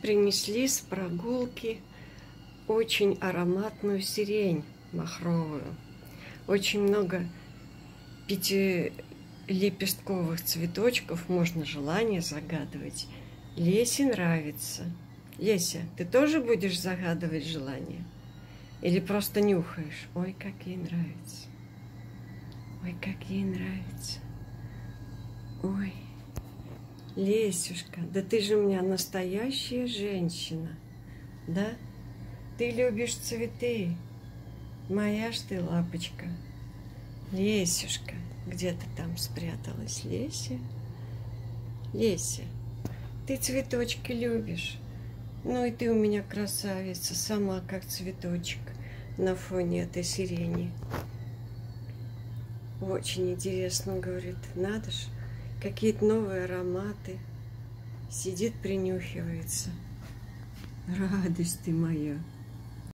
принесли с прогулки очень ароматную сирень махровую. Очень много пятилепестковых цветочков, можно желание загадывать. Лесе нравится. Леся, ты тоже будешь загадывать желание? Или просто нюхаешь? Ой, как ей нравится. Ой, как ей нравится. Ой, Лесюшка, да ты же у меня настоящая женщина, да? Ты любишь цветы, моя ж ты лапочка. Лесюшка, где ты там спряталась, Леся? Леся, ты цветочки любишь. Ну и ты у меня красавица, сама как цветочек на фоне этой сирени. Очень интересно, говорит, надо ж, какие-то новые ароматы. Сидит, принюхивается. Радость ты моя.